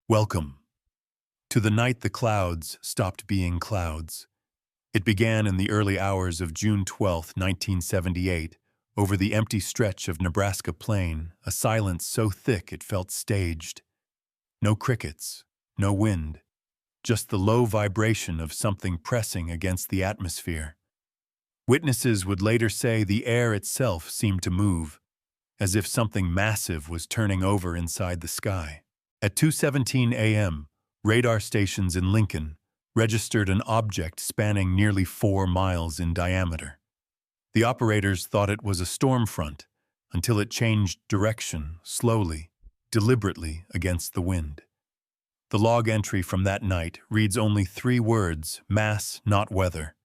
Welcome to the night the clouds stopped being clouds. It began in the early hours of June 12, 1978, over the empty stretch of Nebraska plain, a silence so thick it felt staged. No crickets, no wind, just the low vibration of something pressing against the atmosphere. Witnesses would later say the air itself seemed to move, as if something massive was turning over inside the sky. At 2:17 a.m., radar stations in Lincoln registered an object spanning nearly 4 miles in diameter. The operators thought it was a storm front until it changed direction slowly, deliberately against the wind. The log entry from that night reads only 3 words, mass, not weather.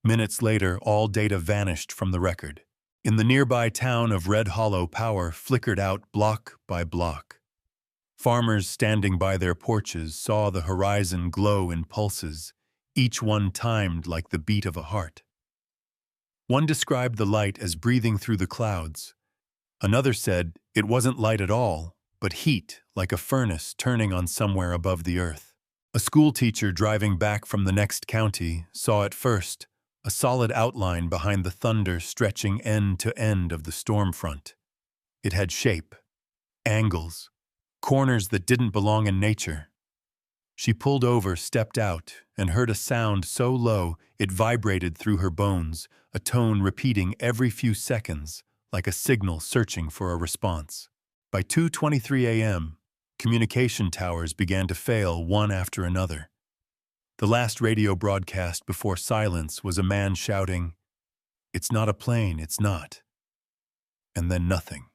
Minutes later, all data vanished from the record. In the nearby town of Red Hollow, power flickered out block by block. Farmers standing by their porches saw the horizon glow in pulses, each one timed like the beat of a heart. One described the light as breathing through the clouds. Another said it wasn't light at all, but heat like a furnace turning on somewhere above the earth. A schoolteacher driving back from the next county saw at first a solid outline behind the thunder stretching end to end of the storm front. It had shape, angles, corners that didn't belong in nature. She pulled over, stepped out, and heard a sound so low it vibrated through her bones, a tone repeating every few seconds, like a signal searching for a response. By 2:23 a.m., communication towers began to fail one after another. The last radio broadcast before silence was a man shouting, "It's not a plane, it's not." And then nothing.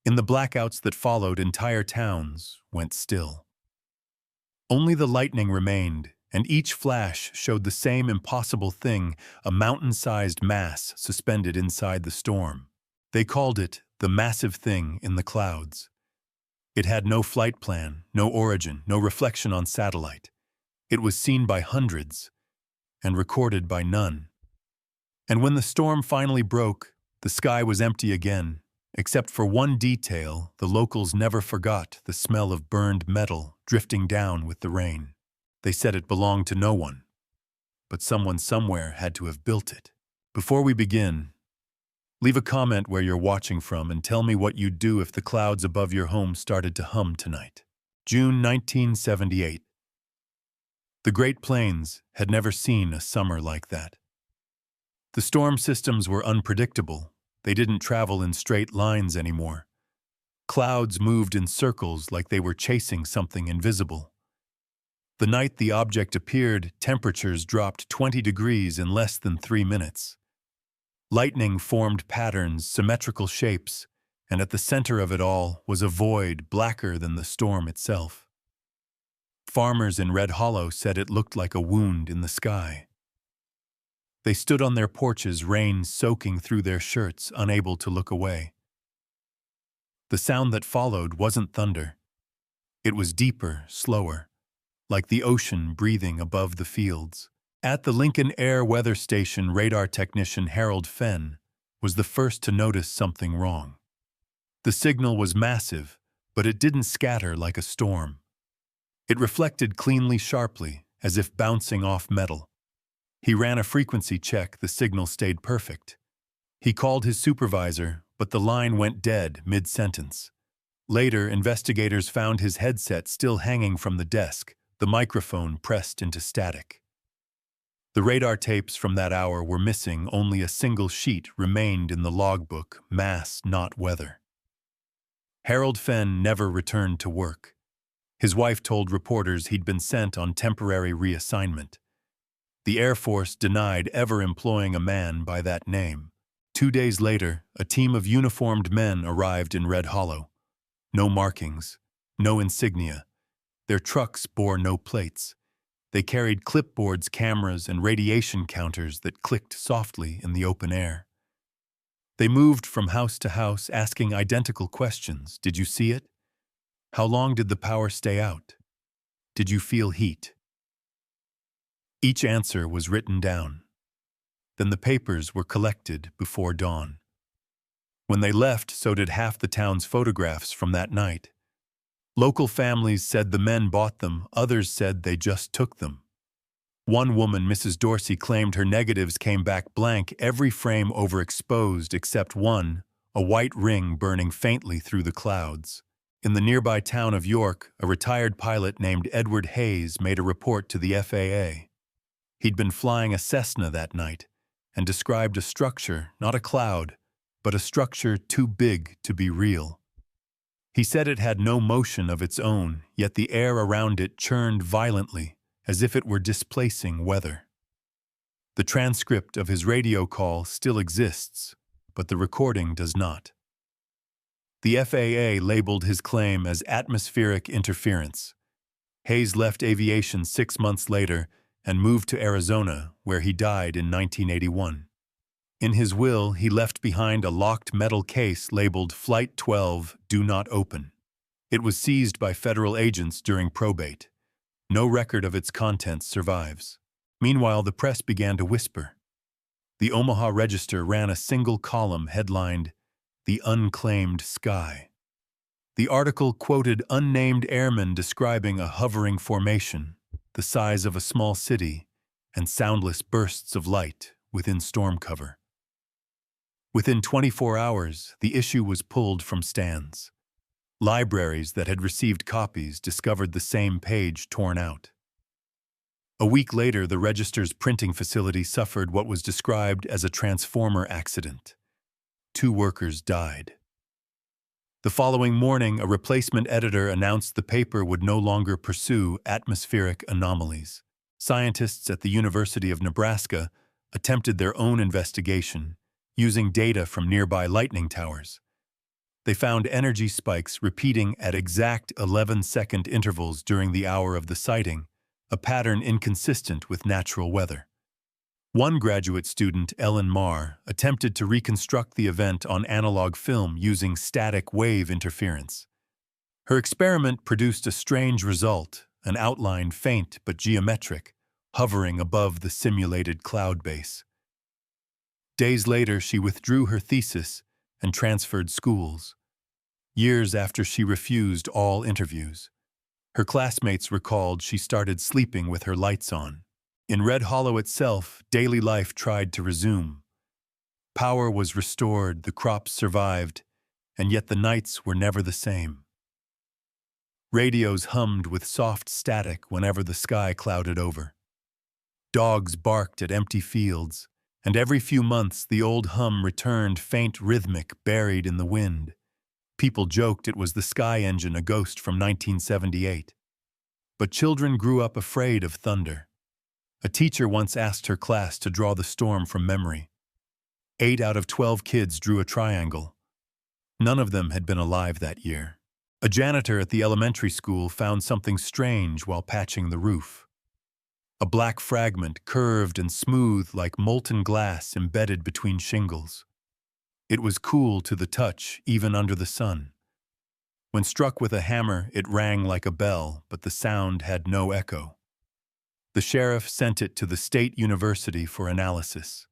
In the blackouts that followed, entire towns went still. Only the lightning remained, and each flash showed the same impossible thing, a mountain-sized mass suspended inside the storm. They called it the massive thing in the clouds. It had no flight plan, no origin, no reflection on satellite. It was seen by hundreds and recorded by none. And when the storm finally broke, the sky was empty again. Except for one detail, the locals never forgot the smell of burned metal drifting down with the rain. They said it belonged to no one, but someone somewhere had to have built it. Before we begin, leave a comment where you're watching from and tell me what you'd do if the clouds above your home started to hum tonight. June 1978. The Great Plains had never seen a summer like that. The storm systems were unpredictable. They didn't travel in straight lines anymore. Clouds moved in circles like they were chasing something invisible. The night the object appeared, temperatures dropped 20 degrees in less than 3 minutes. Lightning formed patterns, symmetrical shapes, and at the center of it all was a void blacker than the storm itself. Farmers in Red Hollow said it looked like a wound in the sky. They stood on their porches, rain soaking through their shirts, unable to look away. The sound that followed wasn't thunder. It was deeper, slower, like the ocean breathing above the fields. At the Lincoln Air Weather Station, radar technician Harold Fenn was the first to notice something wrong. The signal was massive, but it didn't scatter like a storm. It reflected cleanly, sharply, as if bouncing off metal. He ran a frequency check. The signal stayed perfect. He called his supervisor, but the line went dead mid-sentence. Later, investigators found his headset still hanging from the desk, the microphone pressed into static. The radar tapes from that hour were missing. Only a single sheet remained in the logbook, mass, not weather. Harold Fenn never returned to work. His wife told reporters he'd been sent on temporary reassignment. The Air Force denied ever employing a man by that name. 2 days later, a team of uniformed men arrived in Red Hollow. No markings, no insignia. Their trucks bore no plates. They carried clipboards, cameras, and radiation counters that clicked softly in the open air. They moved from house to house, asking identical questions. Did you see it? How long did the power stay out? Did you feel heat? Each answer was written down. Then the papers were collected before dawn. When they left, so did half the town's photographs from that night. Local families said the men bought them, others said they just took them. One woman, Mrs. Dorsey, claimed her negatives came back blank, every frame overexposed except one, a white ring burning faintly through the clouds. In the nearby town of York, a retired pilot named Edward Hayes made a report to the FAA. He'd been flying a Cessna that night and described a structure, not a cloud, but a structure too big to be real. He said it had no motion of its own, yet the air around it churned violently, as if it were displacing weather. The transcript of his radio call still exists, but the recording does not. The FAA labeled his claim as atmospheric interference. Hayes left aviation 6 months later and moved to Arizona, where he died in 1981. In his will, he left behind a locked metal case labeled Flight 12, Do Not Open. It was seized by federal agents during probate. No record of its contents survives. Meanwhile, the press began to whisper. The Omaha Register ran a single column headlined, The Unclaimed Sky. The article quoted unnamed airmen describing a hovering formation, the size of a small city, and soundless bursts of light within storm cover. Within 24 hours, the issue was pulled from stands. Libraries that had received copies discovered the same page torn out. A week later, the Register's printing facility suffered what was described as a transformer accident. 2 workers died. The following morning, a replacement editor announced the paper would no longer pursue atmospheric anomalies. Scientists at the University of Nebraska attempted their own investigation, using data from nearby lightning towers. They found energy spikes repeating at exact 11-second intervals during the hour of the sighting, a pattern inconsistent with natural weather. One graduate student, Ellen Marr, attempted to reconstruct the event on analog film using static wave interference. Her experiment produced a strange result, an outline faint but geometric, hovering above the simulated cloud base. Days later, she withdrew her thesis and transferred schools. Years after she refused all interviews, her classmates recalled she started sleeping with her lights on. In Red Hollow itself, daily life tried to resume. Power was restored, the crops survived, and yet the nights were never the same. Radios hummed with soft static whenever the sky clouded over. Dogs barked at empty fields, and every few months the old hum returned, faint, rhythmic, buried in the wind. People joked it was the sky engine, a ghost from 1978. But children grew up afraid of thunder. A teacher once asked her class to draw the storm from memory. 8 out of 12 kids drew a triangle. None of them had been alive that year. A janitor at the elementary school found something strange while patching the roof. A black fragment, curved and smooth like molten glass embedded between shingles. It was cool to the touch, even under the sun. When struck with a hammer, it rang like a bell, but the sound had no echo. The sheriff sent it to the state university for analysis.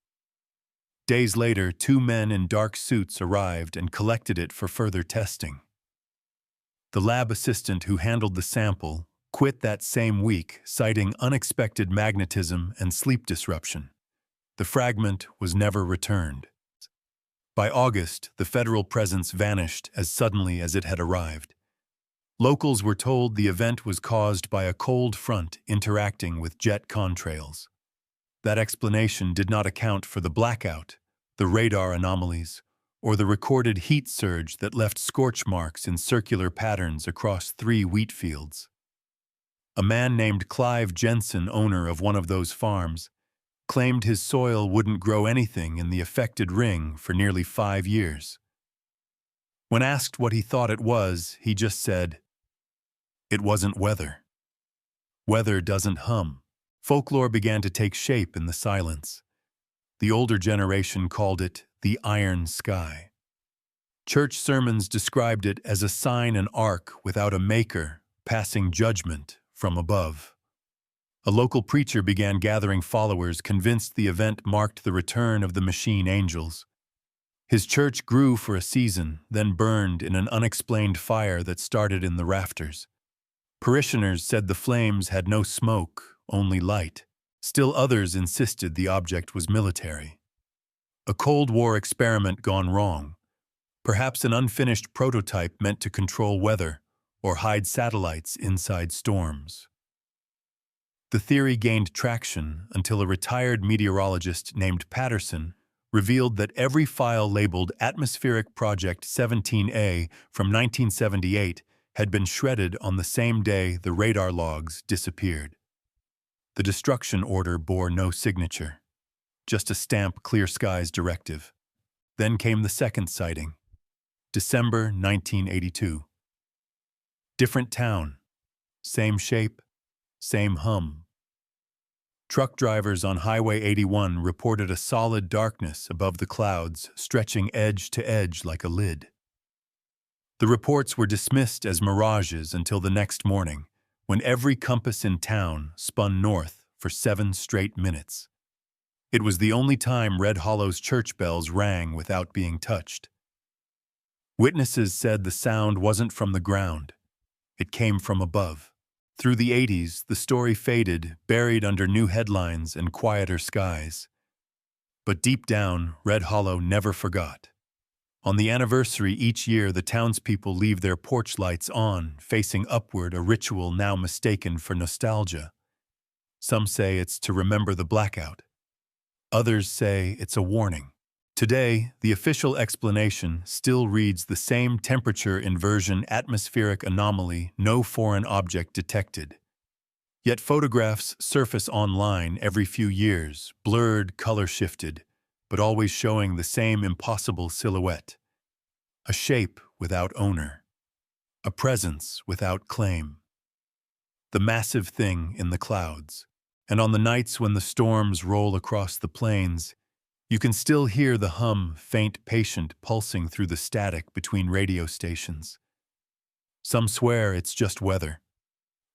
Days later, 2 men in dark suits arrived and collected it for further testing. The lab assistant who handled the sample quit that same week, citing unexpected magnetism and sleep disruption. The fragment was never returned. By August, the federal presence vanished as suddenly as it had arrived. Locals were told the event was caused by a cold front interacting with jet contrails. That explanation did not account for the blackout, the radar anomalies, or the recorded heat surge that left scorch marks in circular patterns across 3 wheat fields. A man named Clive Jensen, owner of one of those farms, claimed his soil wouldn't grow anything in the affected ring for nearly 5 years. When asked what he thought it was, he just said, "It wasn't weather. Weather doesn't hum." Folklore began to take shape in the silence. The older generation called it the iron sky. Church sermons described it as a sign and arc without a maker, passing judgment from above. A local preacher began gathering followers, convinced the event marked the return of the machine angels. His church grew for a season, then burned in an unexplained fire that started in the rafters. Parishioners said the flames had no smoke, only light. Still others insisted the object was military. A Cold War experiment gone wrong. Perhaps an unfinished prototype meant to control weather or hide satellites inside storms. The theory gained traction until a retired meteorologist named Patterson revealed that every file labeled Atmospheric Project 17A from 1978 had been shredded on the same day the radar logs disappeared. The destruction order bore no signature, just a stamp clear skies directive. Then came the second sighting, December 1982. Different town, same shape, same hum. Truck drivers on Highway 81 reported a solid darkness above the clouds, stretching edge to edge like a lid. The reports were dismissed as mirages until the next morning, when every compass in town spun north for 7 straight minutes. It was the only time Red Hollow's church bells rang without being touched. Witnesses said the sound wasn't from the ground. It came from above. Through the 80s, the story faded, buried under new headlines and quieter skies. But deep down, Red Hollow never forgot. On the anniversary each year, the townspeople leave their porch lights on, facing upward, a ritual now mistaken for nostalgia. Some say it's to remember the blackout. Others say it's a warning. Today, the official explanation still reads the same temperature inversion atmospheric anomaly, no foreign object detected. Yet photographs surface online every few years, blurred, color-shifted, but always showing the same impossible silhouette. A shape without owner. A presence without claim. The massive thing in the clouds. And on the nights when the storms roll across the plains, you can still hear the hum, faint, patient, pulsing through the static between radio stations. Some swear it's just weather.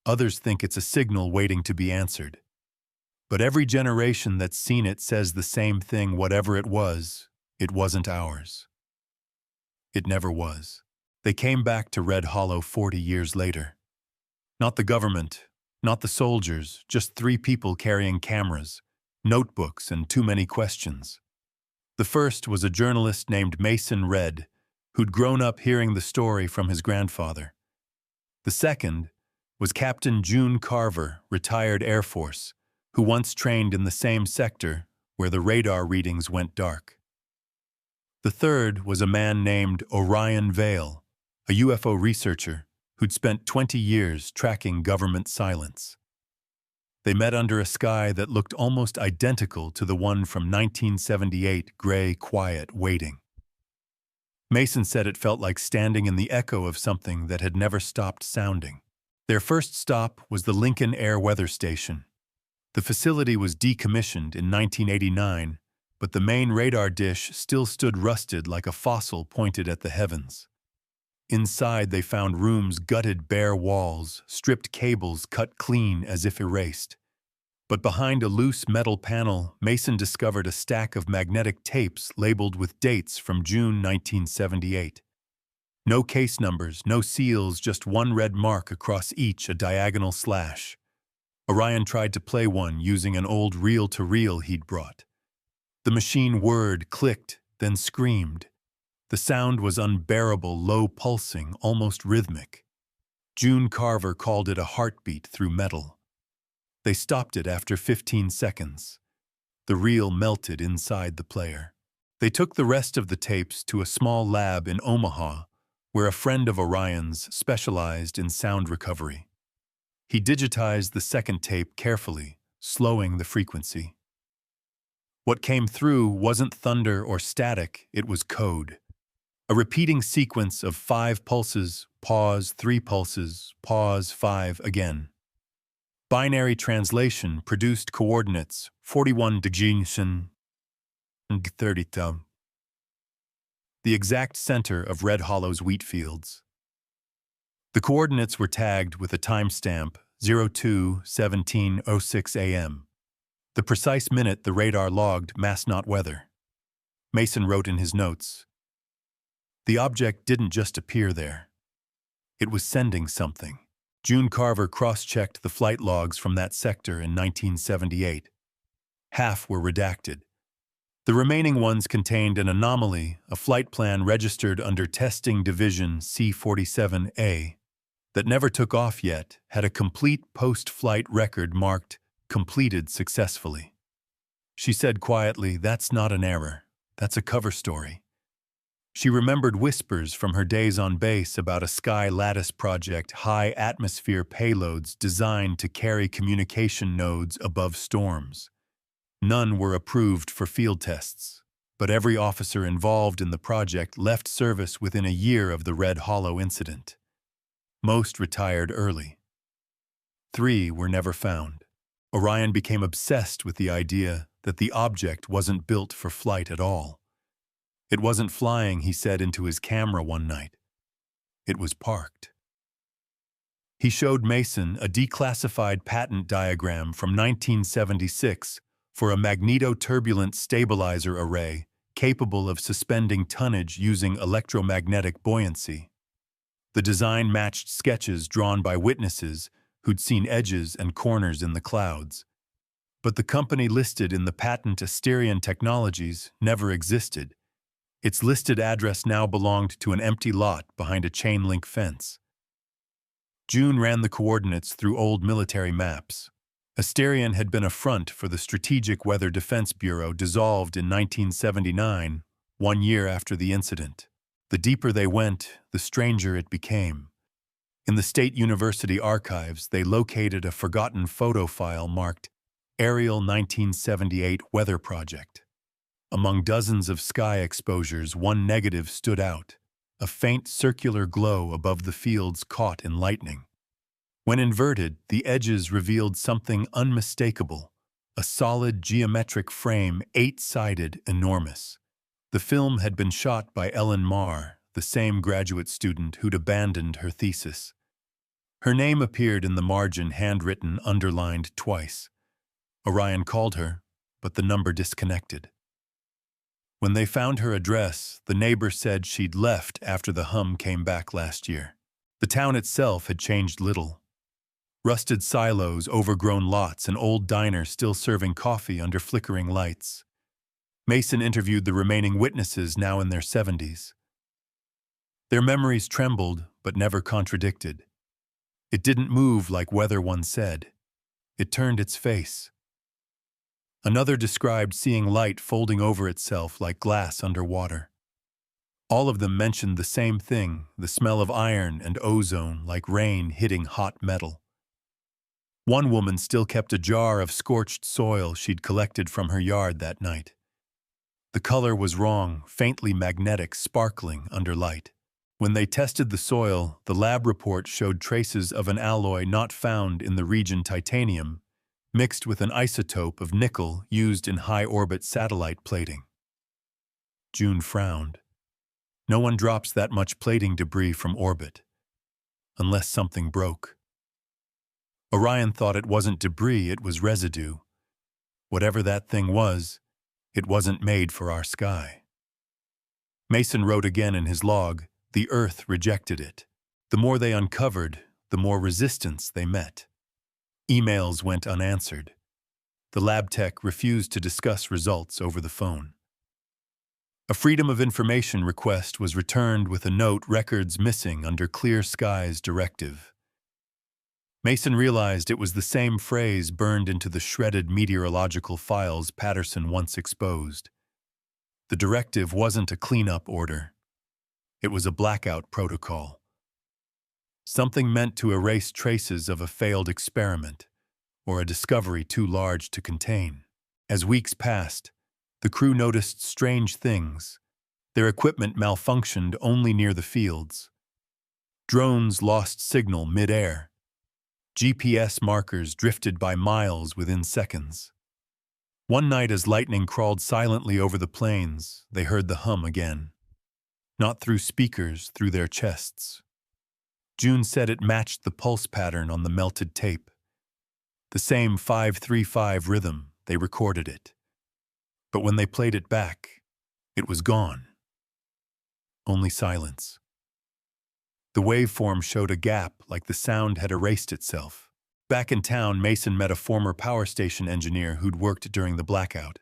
Others think it's a signal waiting to be answered. But every generation that's seen it says the same thing: whatever it wasn't ours. It never was. They came back to Red Hollow 40 years later. Not the government, not the soldiers, just 3 people carrying cameras, notebooks, and too many questions. The first was a journalist named Mason Red, who'd grown up hearing the story from his grandfather. The second was Captain June Carver, retired Air Force, who once trained in the same sector where the radar readings went dark. The third was a man named Orion Vale, a UFO researcher who'd spent 20 years tracking government silence. They met under a sky that looked almost identical to the one from 1978, gray, quiet, waiting. Mason said it felt like standing in the echo of something that had never stopped sounding. Their first stop was the Lincoln Air Weather Station. The facility was decommissioned in 1989, but the main radar dish still stood rusted like a fossil pointed at the heavens. Inside, they found rooms gutted, bare walls, stripped cables cut clean as if erased. But behind a loose metal panel, Mason discovered a stack of magnetic tapes labeled with dates from June 1978. No case numbers, no seals, just one red mark across each, a diagonal slash. Orion tried to play one using an old reel-to-reel he'd brought. The machine whirred, clicked, then screamed. The sound was unbearable, low-pulsing, almost rhythmic. June Carver called it a heartbeat through metal. They stopped it after 15 seconds. The reel melted inside the player. They took the rest of the tapes to a small lab in Omaha, where a friend of Orion's specialized in sound recovery. He digitized the second tape carefully, slowing the frequency. What came through wasn't thunder or static, it was code. A repeating sequence of 5 pulses, pause, 3 pulses, pause, 5 again. Binary translation produced coordinates 41 degrees and 30. The exact center of Red Hollow's wheat fields. The coordinates were tagged with a timestamp 02:17:06 a.m. The precise minute the radar logged mass not weather. Mason wrote in his notes, The object didn't just appear there. It was sending something. June Carver cross-checked the flight logs from that sector in 1978. Half were redacted. The remaining ones contained an anomaly, a flight plan registered under Testing Division C-47A that never took off yet, had a complete post-flight record marked "completed successfully." She said quietly, "That's not an error. That's a cover story." She remembered whispers from her days on base about a Sky Lattice project, high-atmosphere payloads designed to carry communication nodes above storms. None were approved for field tests, but every officer involved in the project left service within a year of the Red Hollow incident. Most retired early. 3 were never found. Orion became obsessed with the idea that the object wasn't built for flight at all. It wasn't flying, he said into his camera one night. It was parked. He showed Mason a declassified patent diagram from 1976 for a magneto-turbulent stabilizer array capable of suspending tonnage using electromagnetic buoyancy. The design matched sketches drawn by witnesses who'd seen edges and corners in the clouds. But the company listed in the patent Asterion Technologies never existed. Its listed address now belonged to an empty lot behind a chain-link fence. June ran the coordinates through old military maps. Asterion had been a front for the Strategic Weather Defense Bureau, dissolved in 1979, 1 year after the incident. The deeper they went, the stranger it became. In the State University archives, they located a forgotten photo file marked Aerial 1978 Weather Project. Among dozens of sky exposures, one negative stood out, a faint circular glow above the fields caught in lightning. When inverted, the edges revealed something unmistakable, a solid geometric frame, 8-sided, enormous. The film had been shot by Ellen Marr, the same graduate student who'd abandoned her thesis. Her name appeared in the margin, handwritten, underlined twice. Orion called her, but the number disconnected. When they found her address, the neighbor said she'd left after the hum came back last year. The town itself had changed little. Rusted silos, overgrown lots, an old diner still serving coffee under flickering lights. Mason interviewed the remaining witnesses, now in their 70s. Their memories trembled, but never contradicted. It didn't move like weather once said. It turned its face. Another described seeing light folding over itself like glass underwater. All of them mentioned the same thing, the smell of iron and ozone like rain hitting hot metal. One woman still kept a jar of scorched soil she'd collected from her yard that night. The color was wrong, faintly magnetic, sparkling under light. When they tested the soil, the lab report showed traces of an alloy not found in the region, titanium, mixed with an isotope of nickel used in high-orbit satellite plating. June frowned. No one drops that much plating debris from orbit, unless something broke. Orion thought it wasn't debris, it was residue. Whatever that thing was, it wasn't made for our sky. Mason wrote again in his log, "The Earth rejected it." The more they uncovered, the more resistance they met. Emails went unanswered. The lab tech refused to discuss results over the phone. A Freedom of Information request was returned with a note, "Records missing under Clear Skies Directive." Mason realized it was the same phrase burned into the shredded meteorological files Patterson once exposed. The directive wasn't a cleanup order. It was a blackout protocol. Something meant to erase traces of a failed experiment or a discovery too large to contain. As weeks passed, the crew noticed strange things. Their equipment malfunctioned only near the fields. Drones lost signal mid-air. GPS markers drifted by miles within seconds. One night, as lightning crawled silently over the plains, they heard the hum again. Not through speakers, through their chests. June said it matched the pulse pattern on the melted tape. The same 5-3-5 rhythm, they recorded it. But when they played it back, it was gone. only silence. The waveform showed a gap like the sound had erased itself. Back in town, Mason met a former power station engineer who'd worked during the blackout.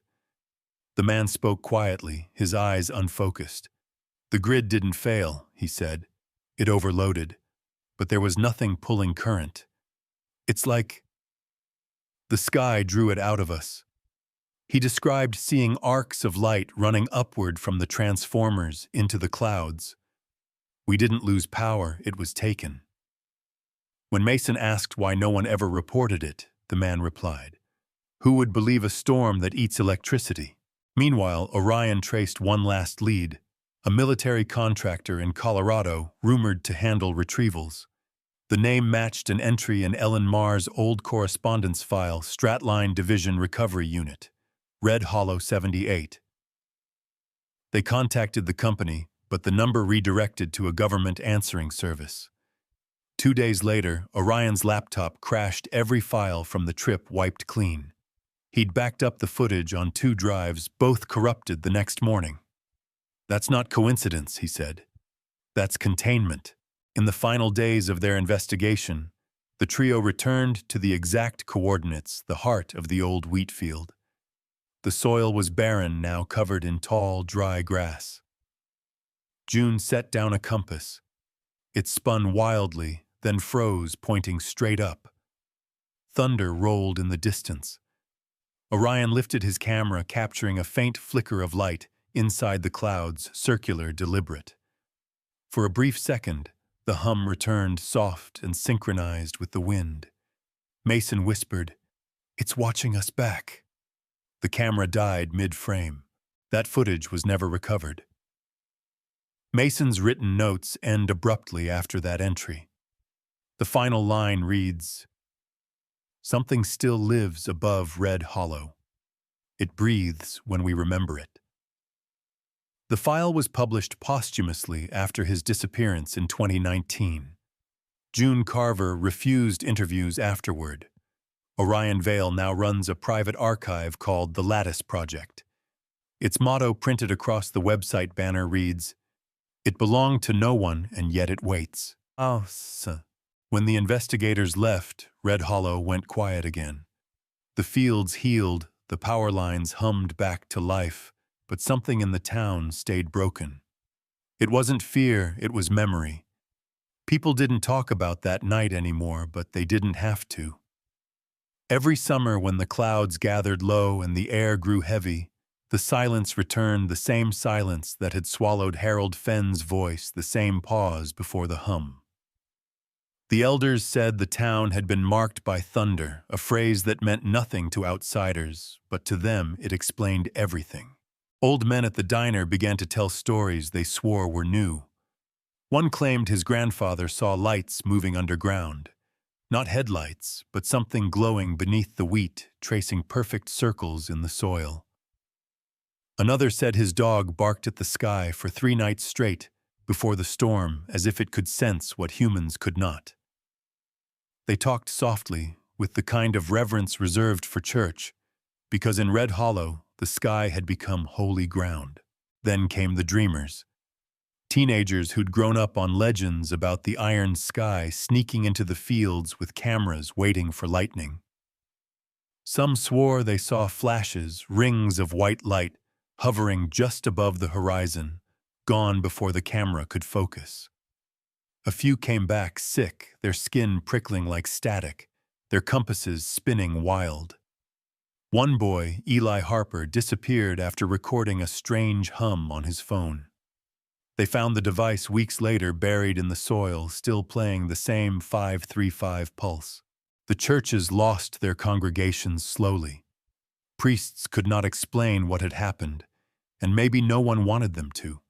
The man spoke quietly, his eyes unfocused. The grid didn't fail, he said. It overloaded, but there was nothing pulling current. It's like the sky drew it out of us. He described seeing arcs of light running upward from the transformers into the clouds. We didn't lose power, it was taken. When Mason asked why no one ever reported it, the man replied, "Who would believe a storm that eats electricity?" Meanwhile, Orion traced one last lead, a military contractor in Colorado rumored to handle retrievals. The name matched an entry in Ellen Marr's old correspondence file, Stratline Division Recovery Unit, Red Hollow 78. They contacted the company, but the number redirected to a government answering service. 2 days later, Orion's laptop crashed, every file from the trip wiped clean. He'd backed up the footage on 2 drives, both corrupted the next morning. "That's not coincidence," he said. "That's containment." In the final days of their investigation, the trio returned to the exact coordinates, the heart of the old wheat field. The soil was barren, now covered in tall, dry grass. June set down a compass. It spun wildly, then froze, pointing straight up. Thunder rolled in the distance. Orion lifted his camera, capturing a faint flicker of light inside the clouds, circular, deliberate. For a brief second, the hum returned, soft and synchronized with the wind. Mason whispered, "It's watching us back." The camera died mid-frame. That footage was never recovered. Mason's written notes end abruptly after that entry. The final line reads, "Something still lives above Red Hollow. It breathes when we remember it." The file was published posthumously after his disappearance in 2019. June Carver refused interviews afterward. Orion Vale now runs a private archive called the Lattice Project. Its motto printed across the website banner reads, "It belonged to no one, and yet it waits." When the investigators left, Red Hollow went quiet again. The fields healed, the power lines hummed back to life, but something in the town stayed broken. It wasn't fear, it was memory. People didn't talk about that night anymore, but they didn't have to. Every summer when the clouds gathered low and the air grew heavy, the silence returned, the same silence that had swallowed Harold Fenn's voice, the same pause before the hum. The elders said the town had been marked by thunder, a phrase that meant nothing to outsiders, but to them it explained everything. Old men at the diner began to tell stories they swore were new. One claimed his grandfather saw lights moving underground. Not headlights, but something glowing beneath the wheat, tracing perfect circles in the soil. Another said his dog barked at the sky for 3 nights straight before the storm, as if it could sense what humans could not. They talked softly, with the kind of reverence reserved for church, because in Red Hollow, the sky had become holy ground. Then came the dreamers. Teenagers who'd grown up on legends about the iron sky sneaking into the fields with cameras waiting for lightning. Some swore they saw flashes, rings of white light, hovering just above the horizon, gone before the camera could focus. A few came back sick, their skin prickling like static, their compasses spinning wild. One boy, Eli Harper, disappeared after recording a strange hum on his phone. They found the device weeks later buried in the soil, still playing the same 535 pulse. The churches lost their congregations slowly. Priests could not explain what had happened, and maybe no one wanted them to.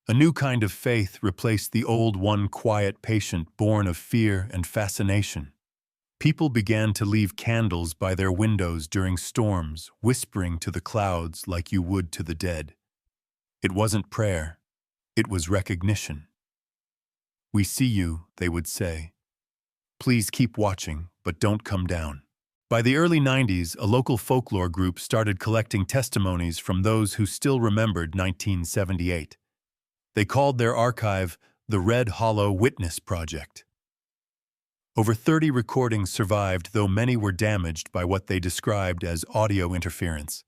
A new kind of faith replaced the old one, quiet, patient, born of fear and fascination. People began to leave candles by their windows during storms, whispering to the clouds like you would to the dead. It wasn't prayer, it was recognition. "We see you," they would say. "Please keep watching, but don't come down." By the early 90s, a local folklore group started collecting testimonies from those who still remembered 1978. They called their archive the Red Hollow Witness Project. Over 30 recordings survived, though many were damaged by what they described as audio interference.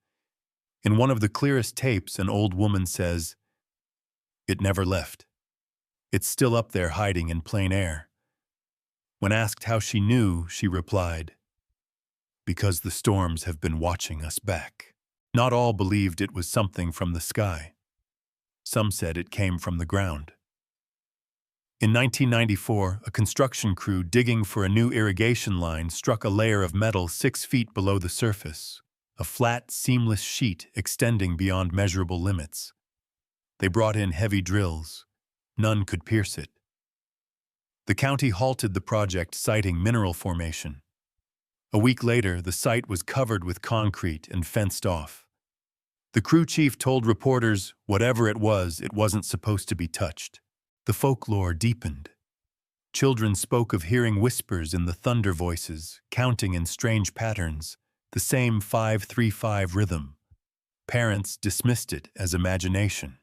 In one of the clearest tapes, an old woman says, "It never left. It's still up there hiding in plain air." When asked how she knew, she replied, "Because the storms have been watching us back." Not all believed it was something from the sky. Some said it came from the ground. In 1994, a construction crew digging for a new irrigation line struck a layer of metal 6 feet below the surface, a flat, seamless sheet extending beyond measurable limits. They brought in heavy drills. None could pierce it. The county halted the project, citing mineral formation. A week later, the site was covered with concrete and fenced off. The crew chief told reporters, whatever it wasn't supposed to be touched. The folklore deepened. Children spoke of hearing whispers in the thunder voices, counting in strange patterns, the same 5-3-5 rhythm. Parents dismissed it as imagination.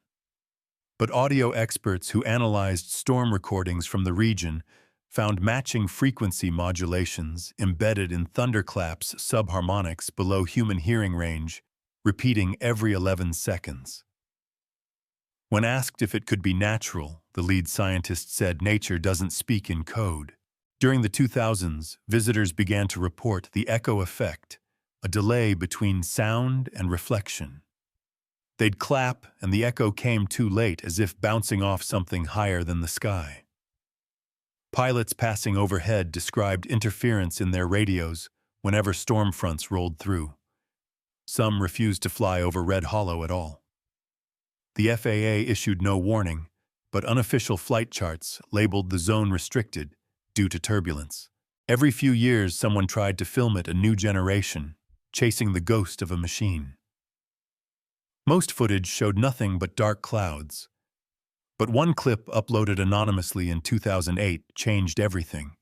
But audio experts who analyzed storm recordings from the region found matching frequency modulations embedded in thunderclaps subharmonics below human hearing range, repeating every 11 seconds. When asked if it could be natural, the lead scientist said nature doesn't speak in code. During the 2000s, visitors began to report the echo effect, a delay between sound and reflection. They'd clap, and the echo came too late, as if bouncing off something higher than the sky. Pilots passing overhead described interference in their radios whenever storm fronts rolled through. Some refused to fly over Red Hollow at all. The FAA issued no warning, but unofficial flight charts labeled the zone restricted due to turbulence. Every few years, someone tried to film it, a new generation, chasing the ghost of a machine. Most footage showed nothing but dark clouds. But one clip uploaded anonymously in 2008 changed everything.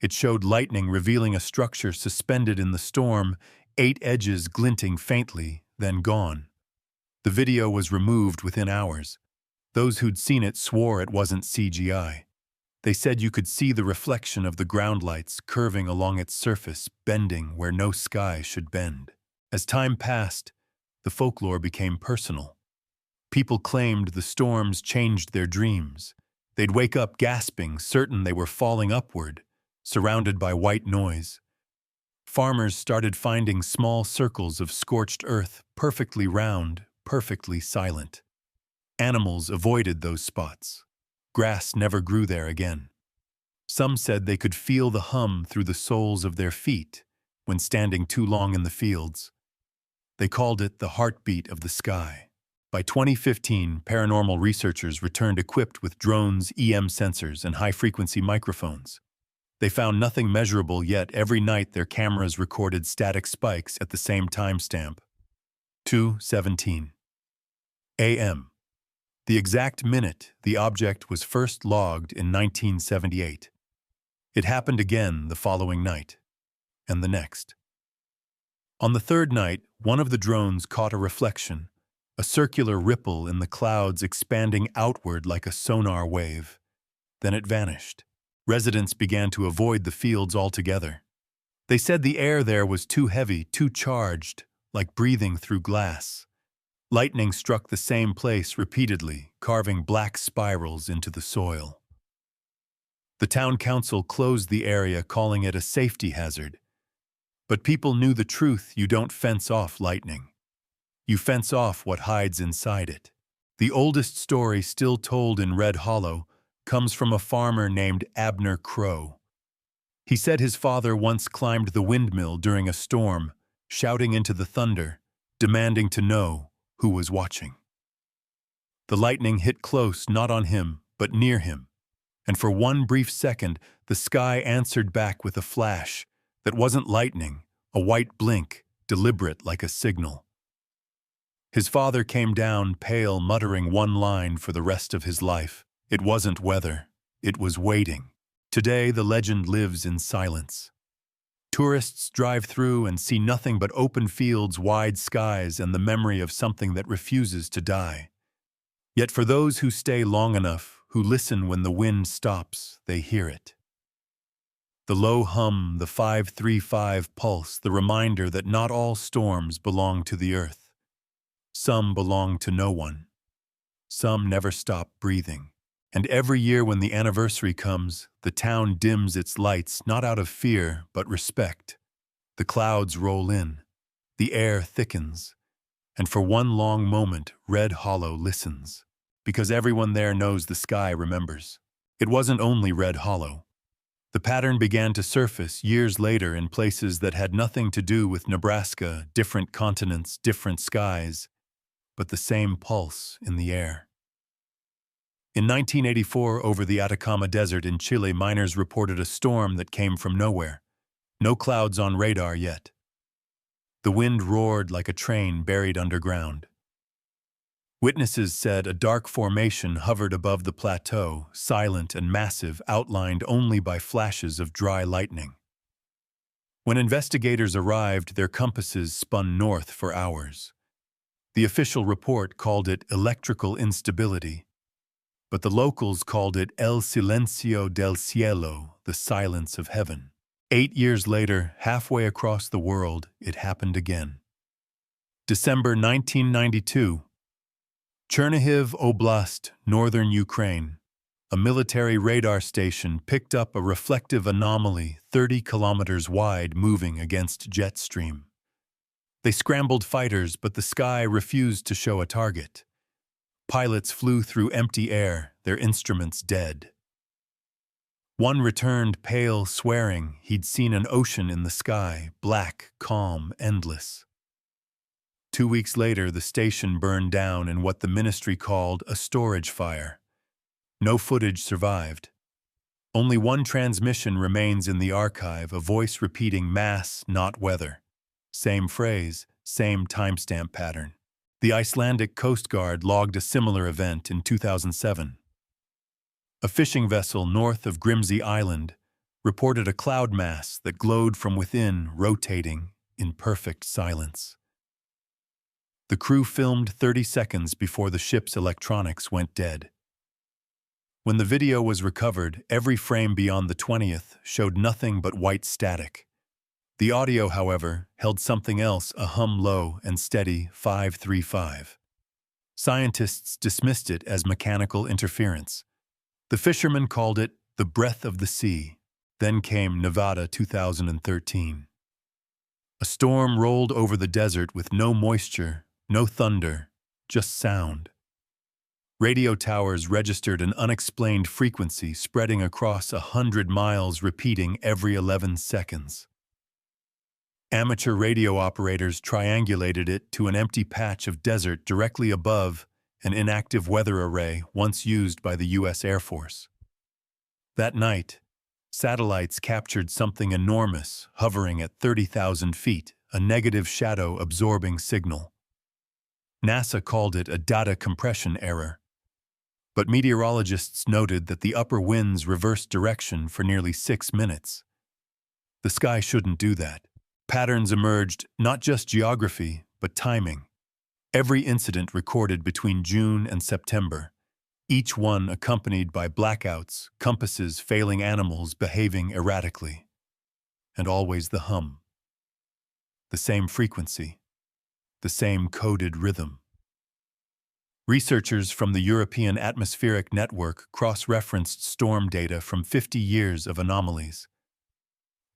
It showed lightning revealing a structure suspended in the storm, 8 edges glinting faintly, then gone. The video was removed within hours. Those who'd seen it swore it wasn't CGI. They said you could see the reflection of the ground lights curving along its surface, bending where no sky should bend. As time passed, the folklore became personal. People claimed the storms changed their dreams. They'd wake up gasping, certain they were falling upward, surrounded by white noise. Farmers started finding small circles of scorched earth, perfectly round, perfectly silent. Animals avoided those spots. Grass never grew there again. Some said they could feel the hum through the soles of their feet when standing too long in the fields. They called it the heartbeat of the sky. By 2015, paranormal researchers returned equipped with drones, EM sensors, and high-frequency microphones. They found nothing measurable, yet every night their cameras recorded static spikes at the same timestamp. 2:17 a.m. The exact minute the object was first logged in 1978. It happened again the following night, and the next. On the third night, one of the drones caught a reflection, a circular ripple in the clouds expanding outward like a sonar wave. Then it vanished. Residents began to avoid the fields altogether. They said the air there was too heavy, too charged, like breathing through glass. Lightning struck the same place repeatedly, carving black spirals into the soil. The town council closed the area, calling it a safety hazard. But people knew the truth: you don't fence off lightning. You fence off what hides inside it. The oldest story still told in Red Hollow comes from a farmer named Abner Crow. He said his father once climbed the windmill during a storm, shouting into the thunder, demanding to know who was watching. The lightning hit close, not on him, but near him, and for one brief second, the sky answered back with a flash that wasn't lightning, a white blink, deliberate like a signal. His father came down pale, muttering one line for the rest of his life. It wasn't weather, it was waiting. Today, the legend lives in silence. Tourists drive through and see nothing but open fields, wide skies, and the memory of something that refuses to die. Yet for those who stay long enough, who listen when the wind stops, they hear it. The low hum, the 535 pulse, the reminder that not all storms belong to the earth. Some belong to no one. Some never stop breathing. And every year when the anniversary comes, the town dims its lights not out of fear but respect. The clouds roll in. The air thickens. And for one long moment, Red Hollow listens. Because everyone there knows the sky remembers. It wasn't only Red Hollow. The pattern began to surface years later in places that had nothing to do with Nebraska, different continents, different skies, but the same pulse in the air. In 1984, over the Atacama Desert in Chile, miners reported a storm that came from nowhere. No clouds on radar yet. The wind roared like a train buried underground. Witnesses said a dark formation hovered above the plateau, silent and massive, outlined only by flashes of dry lightning. When investigators arrived, their compasses spun north for hours. The official report called it electrical instability, but the locals called it el silencio del cielo, the silence of heaven. 8 years later, halfway across the world, it happened again. December 1992. Chernihiv Oblast, northern Ukraine. A military radar station picked up a reflective anomaly 30 kilometers wide moving against jet stream. They scrambled fighters, but the sky refused to show a target. Pilots flew through empty air, their instruments dead. One returned pale, swearing he'd seen an ocean in the sky, black, calm, endless. 2 weeks later, the station burned down in what the ministry called a storage fire. No footage survived. Only one transmission remains in the archive, a voice repeating mass, not weather. Same phrase, same timestamp pattern. The Icelandic Coast Guard logged a similar event in 2007. A fishing vessel north of Grimsey Island reported a cloud mass that glowed from within, rotating in perfect silence. The crew filmed 30 seconds before the ship's electronics went dead. When the video was recovered, every frame beyond the 20th showed nothing but white static. The audio, however, held something else, a hum low and steady 535. Scientists dismissed it as mechanical interference. The fishermen called it the breath of the sea. Then came Nevada 2013. A storm rolled over the desert with no moisture, no thunder, just sound. Radio towers registered an unexplained frequency spreading across 100 miles, repeating every 11 seconds. Amateur radio operators triangulated it to an empty patch of desert directly above an inactive weather array once used by the U.S. Air Force. That night, satellites captured something enormous hovering at 30,000 feet, a negative shadow-absorbing signal. NASA called it a data compression error. But meteorologists noted that the upper winds reversed direction for nearly 6 minutes. The sky shouldn't do that. Patterns emerged, not just geography, but timing. Every incident recorded between June and September, each one accompanied by blackouts, compasses failing, animals behaving erratically. And always the hum. The same frequency. The same coded rhythm. Researchers from the European Atmospheric Network cross-referenced storm data from 50 years of anomalies.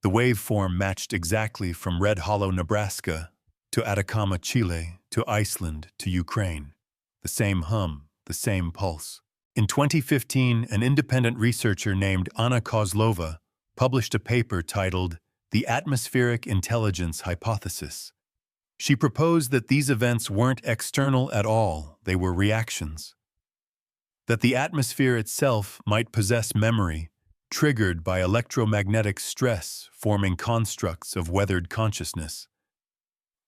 The waveform matched exactly from Red Hollow, Nebraska, to Atacama, Chile, to Iceland, to Ukraine. The same hum, the same pulse. In 2015, an independent researcher named Anna Kozlova published a paper titled The Atmospheric Intelligence Hypothesis. She proposed that these events weren't external at all, they were reactions. That the atmosphere itself might possess memory, triggered by electromagnetic stress forming constructs of weathered consciousness.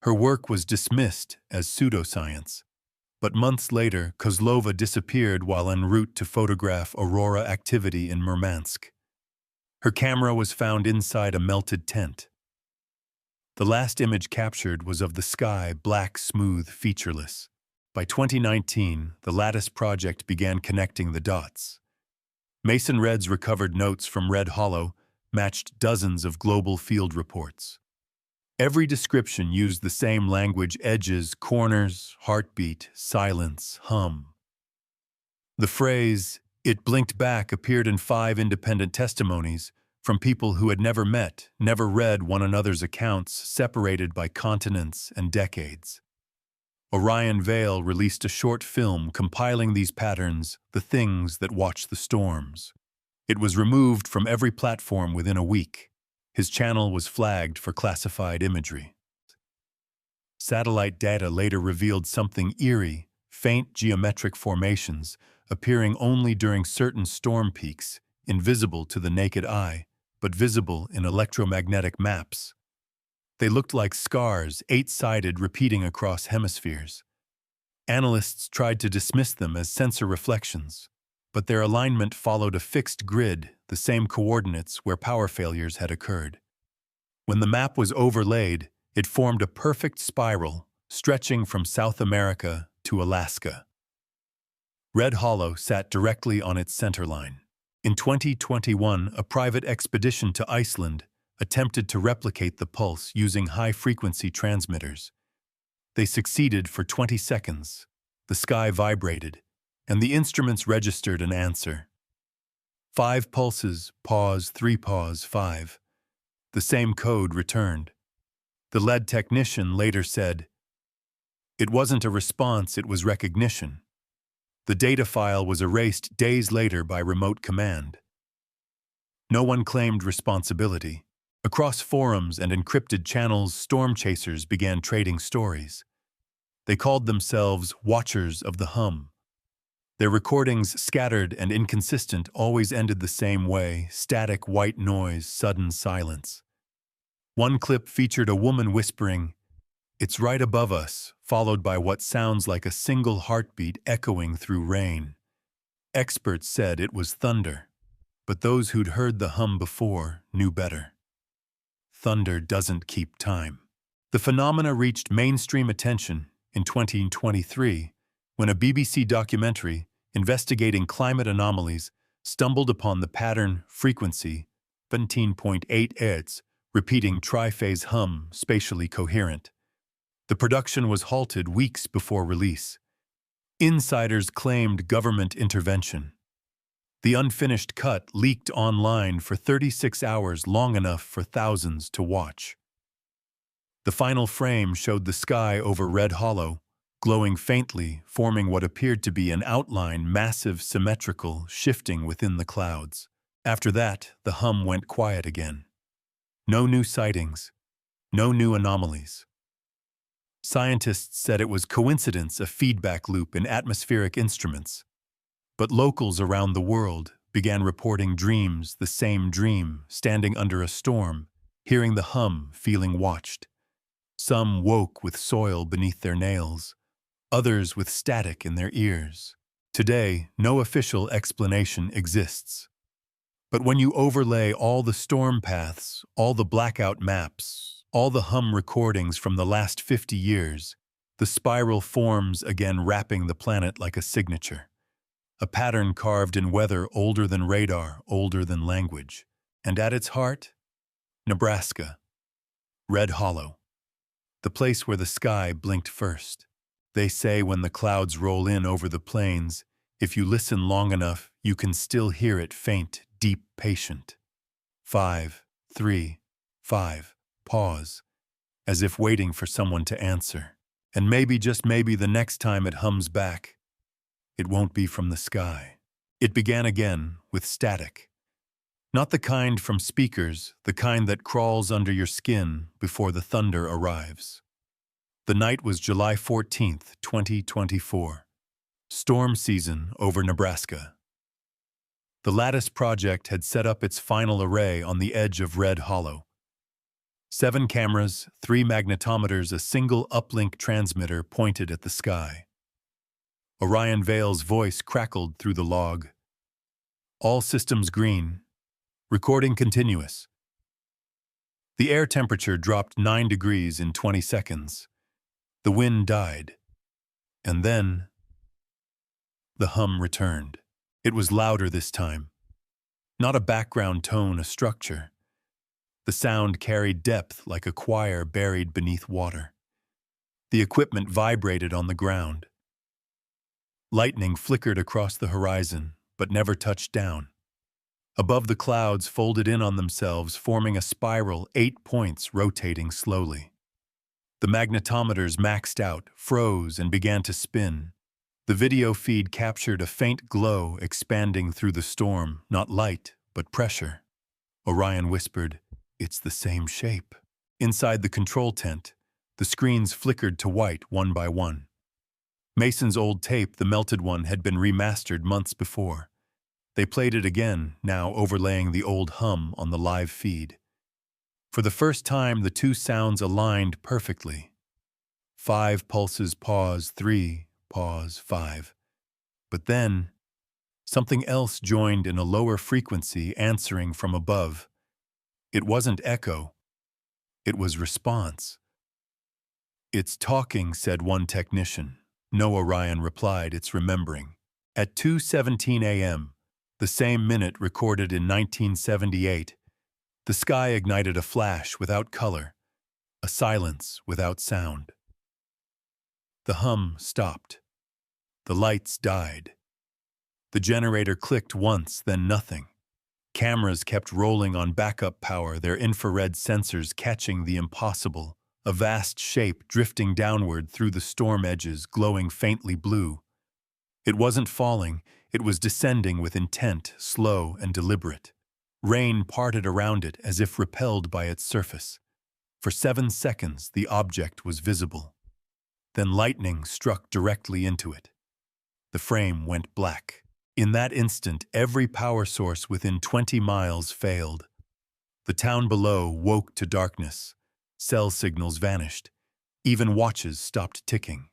Her work was dismissed as pseudoscience, but months later, Kozlova disappeared while en route to photograph aurora activity in Murmansk. Her camera was found inside a melted tent. The last image captured was of the sky, black, smooth, featureless. By 2019, the Lattice project began connecting the dots. Mason Reds recovered notes from Red Hollow, matched dozens of global field reports. Every description used the same language: edges, corners, heartbeat, silence, hum. The phrase, "it blinked back," appeared in 5 independent testimonies from people who had never met, never read one another's accounts, separated by continents and decades. Orion Vale released a short film compiling these patterns, The Things That Watch the Storms. It was removed from every platform within a week. His channel was flagged for classified imagery. Satellite data later revealed something eerie: faint geometric formations appearing only during certain storm peaks, invisible to the naked eye, but visible in electromagnetic maps. They looked like scars, 8-sided, repeating across hemispheres. Analysts tried to dismiss them as sensor reflections, but their alignment followed a fixed grid, the same coordinates where power failures had occurred. When the map was overlaid, it formed a perfect spiral, stretching from South America to Alaska. Red Hollow sat directly on its centerline. In 2021, a private expedition to Iceland attempted to replicate the pulse using high-frequency transmitters. They succeeded for 20 seconds. The sky vibrated, and the instruments registered an answer. 5 pulses, pause, 3 pause, 5. The same code returned. The lead technician later said, "It wasn't a response, it was recognition." The data file was erased days later by remote command. No one claimed responsibility. Across forums and encrypted channels, storm chasers began trading stories. They called themselves Watchers of the Hum. Their recordings, scattered and inconsistent, always ended the same way: static white noise, sudden silence. One clip featured a woman whispering, "It's right above us," followed by what sounds like a single heartbeat echoing through rain. Experts said it was thunder, but those who'd heard the hum before knew better. Thunder doesn't keep time. The phenomena reached mainstream attention in 2023 when a BBC documentary investigating climate anomalies stumbled upon the pattern frequency 17.8 Hz, repeating triphase hum, spatially coherent. The production was halted weeks before release. Insiders claimed government intervention. The unfinished cut leaked online for 36 hours, long enough for thousands to watch. The final frame showed the sky over Red Hollow, glowing faintly, forming what appeared to be an outline, massive, symmetrical, shifting within the clouds. After that, the hum went quiet again. No new sightings, no new anomalies. Scientists said it was coincidence, a feedback loop in atmospheric instruments. But locals around the world began reporting dreams, the same dream, standing under a storm, hearing the hum, feeling watched. Some woke with soil beneath their nails, others with static in their ears. Today, no official explanation exists. But when you overlay all the storm paths, all the blackout maps, all the hum recordings from the last 50 years, the spiral forms again, wrapping the planet like a signature. A pattern carved in weather older than radar, older than language. And at its heart, Nebraska. Red Hollow. The place where the sky blinked first. They say when the clouds roll in over the plains, if you listen long enough, you can still hear it, faint, deep, patient. 5, 3, 5, pause, as if waiting for someone to answer. And maybe, just maybe, the next time it hums back, it won't be from the sky. It began again with static. Not the kind from speakers, the kind that crawls under your skin before the thunder arrives. The night was July 14th, 2024. Storm season over Nebraska. The Lattice project had set up its final array on the edge of Red Hollow. 7 cameras, 3 magnetometers, a single uplink transmitter pointed at the sky. Orion Vale's voice crackled through the log. All systems green. Recording continuous. The air temperature dropped 9 degrees in 20 seconds. The wind died. And then the hum returned. It was louder this time. Not a background tone, a structure. The sound carried depth like a choir buried beneath water. The equipment vibrated on the ground. Lightning flickered across the horizon, but never touched down. Above the clouds folded in on themselves, forming a spiral, 8 points rotating slowly. The magnetometers maxed out, froze, and began to spin. The video feed captured a faint glow expanding through the storm, not light, but pressure. Orion whispered, "It's the same shape." Inside the control tent, the screens flickered to white one by one. Mason's old tape, the melted one, had been remastered months before. They played it again, now overlaying the old hum on the live feed. For the first time, the two sounds aligned perfectly. 5 pulses, pause, 3, pause, 5. But then, something else joined in a lower frequency, answering from above. It wasn't echo. It was response. "It's talking," said one technician. "No," Orion replied, "it's remembering." At 2:17 a.m., the same minute recorded in 1978, the sky ignited a flash without color, a silence without sound. The hum stopped. The lights died. The generator clicked once, then nothing. Cameras kept rolling on backup power, their infrared sensors catching the impossible, a vast shape drifting downward through the storm edges, glowing faintly blue. It wasn't falling, it was descending with intent, slow and deliberate. Rain parted around it as if repelled by its surface. For 7 seconds, the object was visible. Then lightning struck directly into it. The frame went black. In that instant, every power source within 20 miles failed. The town below woke to darkness. Cell signals vanished. Even watches stopped ticking.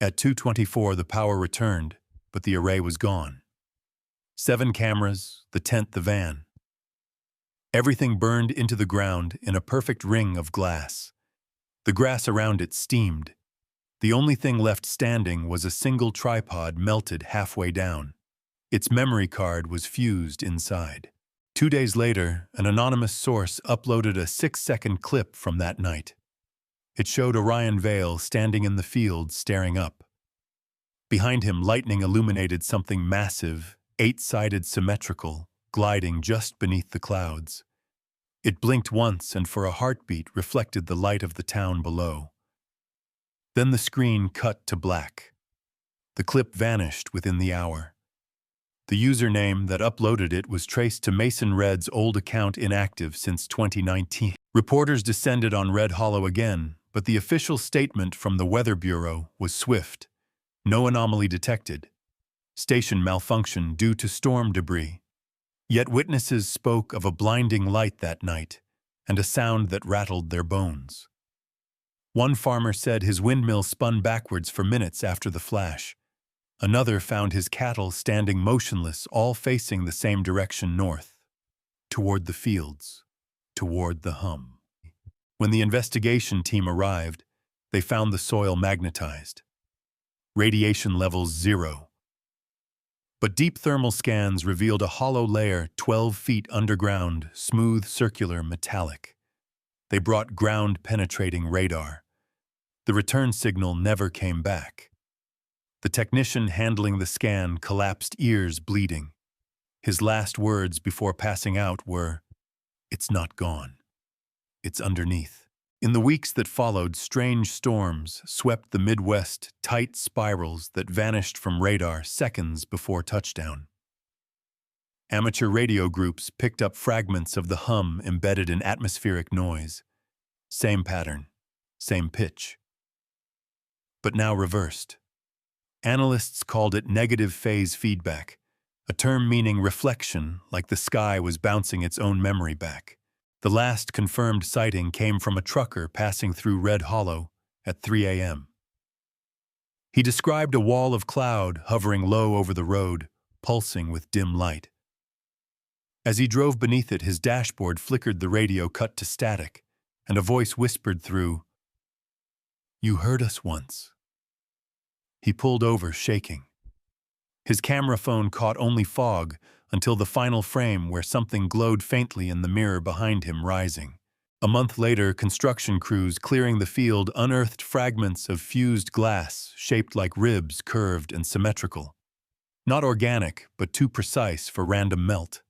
At 2:24, the power returned, but the array was gone. 7 cameras, the tent, the van. Everything burned into the ground in a perfect ring of glass. The grass around it steamed. The only thing left standing was a single tripod melted halfway down. Its memory card was fused inside. 2 days later, an anonymous source uploaded a 6-second clip from that night. It showed Orion Vale standing in the field, staring up. Behind him, lightning illuminated something massive, 8-sided, symmetrical, gliding just beneath the clouds. It blinked once and for a heartbeat reflected the light of the town below. Then the screen cut to black. The clip vanished within the hour. The username that uploaded it was traced to Mason Red's old account, inactive since 2019. Reporters descended on Red Hollow again, but the official statement from the Weather Bureau was swift. No anomaly detected. Station malfunction due to storm debris. Yet witnesses spoke of a blinding light that night and a sound that rattled their bones. One farmer said his windmill spun backwards for minutes after the flash. Another found his cattle standing motionless, all facing the same direction, north, toward the fields, toward the hum. When the investigation team arrived, they found the soil magnetized. Radiation levels 0. But deep thermal scans revealed a hollow layer 12 feet underground, smooth, circular, metallic. They brought ground-penetrating radar. The return signal never came back. The technician handling the scan collapsed, ears bleeding. His last words before passing out were, "It's not gone. It's underneath." In the weeks that followed, strange storms swept the Midwest, tight spirals that vanished from radar seconds before touchdown. Amateur radio groups picked up fragments of the hum embedded in atmospheric noise. Same pattern, same pitch. But now reversed. Analysts called it negative phase feedback, a term meaning reflection, like the sky was bouncing its own memory back. The last confirmed sighting came from a trucker passing through Red Hollow at 3 a.m. He described a wall of cloud hovering low over the road, pulsing with dim light. As he drove beneath it, his dashboard flickered, the radio cut to static, and a voice whispered through, "You heard us once." He pulled over, shaking. His camera phone caught only fog until the final frame where something glowed faintly in the mirror behind him, rising. A month later, construction crews clearing the field unearthed fragments of fused glass shaped like ribs, curved and symmetrical. Not organic, but too precise for random melt.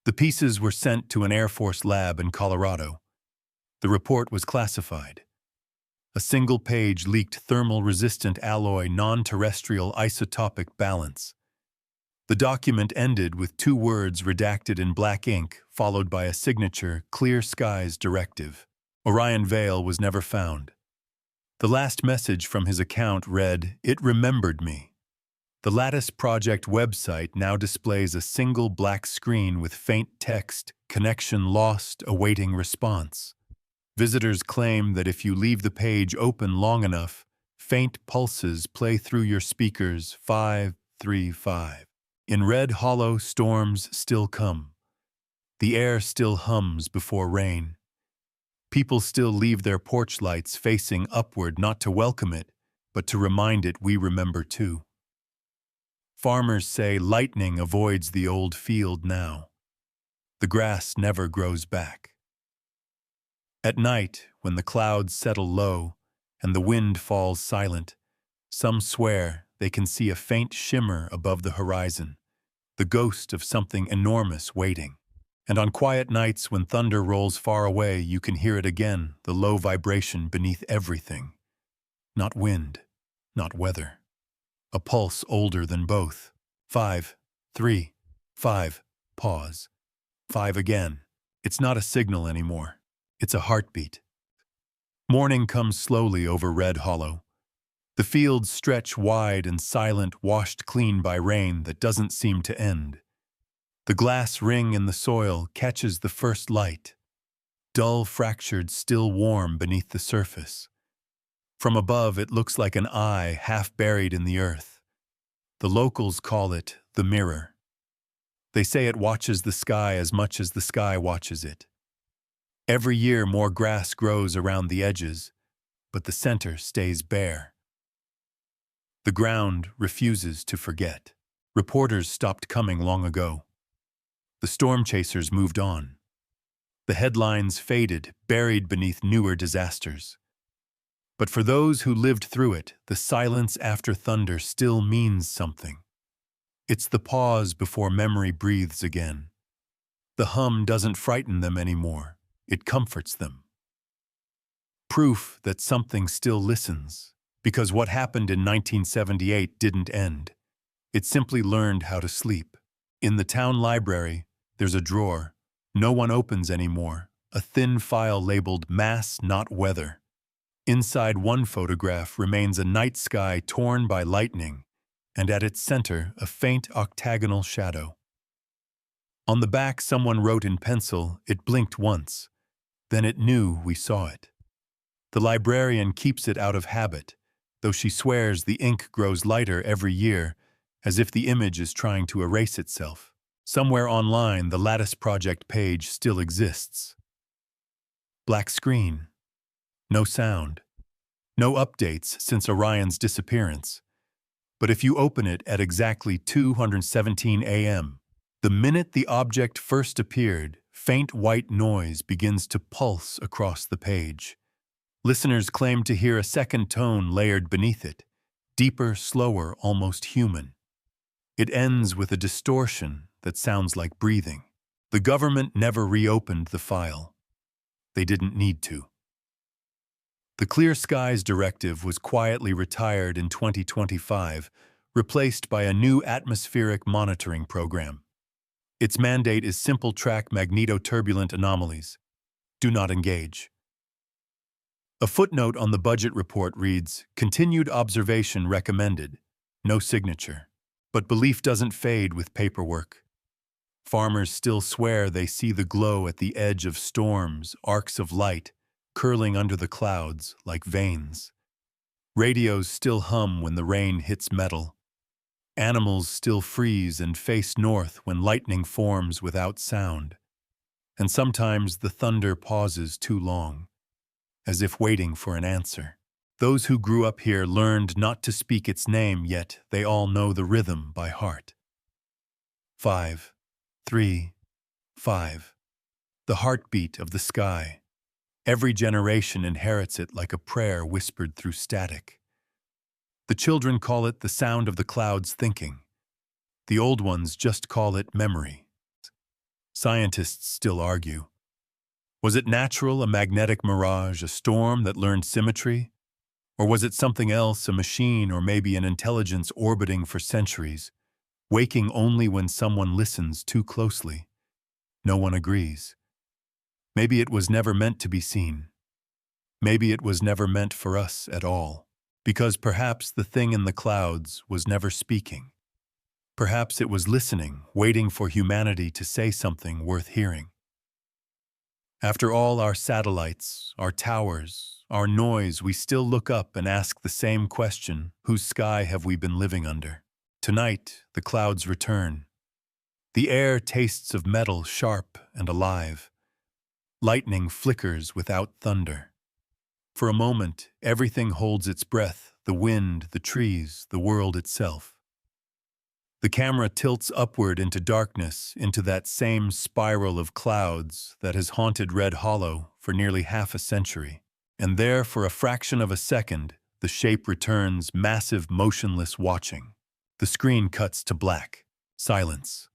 The pieces were sent to an Air Force lab in Colorado. The report was classified. A single page leaked thermal-resistant alloy non-terrestrial isotopic balance. The document ended with 2 words redacted in black ink, followed by a signature, "Clear Skies Directive." Orion Vale was never found. The last message from his account read, "It remembered me." The Lattice Project website now displays a single black screen with faint text, "Connection lost, awaiting response." Visitors claim that if you leave the page open long enough, faint pulses play through your speakers. 535. In Red Hollow, storms still come. The air still hums before rain. People still leave their porch lights facing upward, not to welcome it, but to remind it we remember too. Farmers say lightning avoids the old field now. The grass never grows back. At night, when the clouds settle low and the wind falls silent, some swear they can see a faint shimmer above the horizon, the ghost of something enormous waiting. And on quiet nights when thunder rolls far away, you can hear it again, the low vibration beneath everything. Not wind, not weather. A pulse older than both. 5, 3, 5, pause. 5 again. It's not a signal anymore. It's a heartbeat. Morning comes slowly over Red Hollow. The fields stretch wide and silent, washed clean by rain that doesn't seem to end. The glass ring in the soil catches the first light, dull, fractured, still warm beneath the surface. From above, it looks like an eye half buried in the earth. The locals call it the mirror. They say it watches the sky as much as the sky watches it. Every year more grass grows around the edges, but the center stays bare. The ground refuses to forget. Reporters stopped coming long ago. The storm chasers moved on. The headlines faded, buried beneath newer disasters. But for those who lived through it, the silence after thunder still means something. It's the pause before memory breathes again. The hum doesn't frighten them anymore. It comforts them. Proof that something still listens, because what happened in 1978 didn't end. It simply learned how to sleep. In the town library, there's a drawer. No one opens anymore. A thin file labeled "Mass, Not Weather." Inside one photograph remains a night sky torn by lightning, and at its center, a faint octagonal shadow. On the back, someone wrote in pencil, "It blinked once. Then it knew we saw it." The librarian keeps it out of habit, though she swears the ink grows lighter every year, as if the image is trying to erase itself. Somewhere online, the Lattice Project page still exists. Black screen. No sound. No updates since Orion's disappearance. But if you open it at exactly 2:17 a.m., the minute the object first appeared, faint white noise begins to pulse across the page. Listeners claim to hear a second tone layered beneath it, deeper, slower, almost human. It ends with a distortion that sounds like breathing. The government never reopened the file. They didn't need to. The Clear Skies Directive was quietly retired in 2025, replaced by a new atmospheric monitoring program. Its mandate is simple: track magnetoturbulent anomalies. Do not engage. A footnote on the budget report reads, "Continued observation recommended." No signature. But belief doesn't fade with paperwork. Farmers still swear they see the glow at the edge of storms, arcs of light, curling under the clouds like veins. Radios still hum when the rain hits metal. Animals still freeze and face north when lightning forms without sound. And sometimes the thunder pauses too long, as if waiting for an answer. Those who grew up here learned not to speak its name, yet they all know the rhythm by heart. 5, 3, 5. The heartbeat of the sky. Every generation inherits it like a prayer whispered through static. The children call it the sound of the clouds thinking. The old ones just call it memory. Scientists still argue. Was it natural, a magnetic mirage, a storm that learned symmetry? Or was it something else, a machine or maybe an intelligence orbiting for centuries, waking only when someone listens too closely? No one agrees. Maybe it was never meant to be seen. Maybe it was never meant for us at all, because perhaps the thing in the clouds was never speaking. Perhaps it was listening, waiting for humanity to say something worth hearing. After all our satellites, our towers, our noise, we still look up and ask the same question: whose sky have we been living under? Tonight, the clouds return. The air tastes of metal, sharp and alive. Lightning flickers without thunder. For a moment, everything holds its breath, the wind, the trees, the world itself. The camera tilts upward into darkness, into that same spiral of clouds that has haunted Red Hollow for nearly half a century. And there, for a fraction of a second, the shape returns, massive, motionless, watching. The screen cuts to black, silence,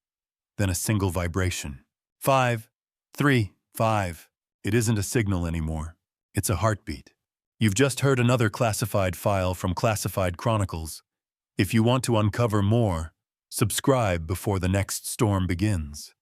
then a single vibration. 5, 3, 5. It isn't a signal anymore. It's a heartbeat. You've just heard another classified file from Classified Chronicles. If you want to uncover more, subscribe before the next storm begins.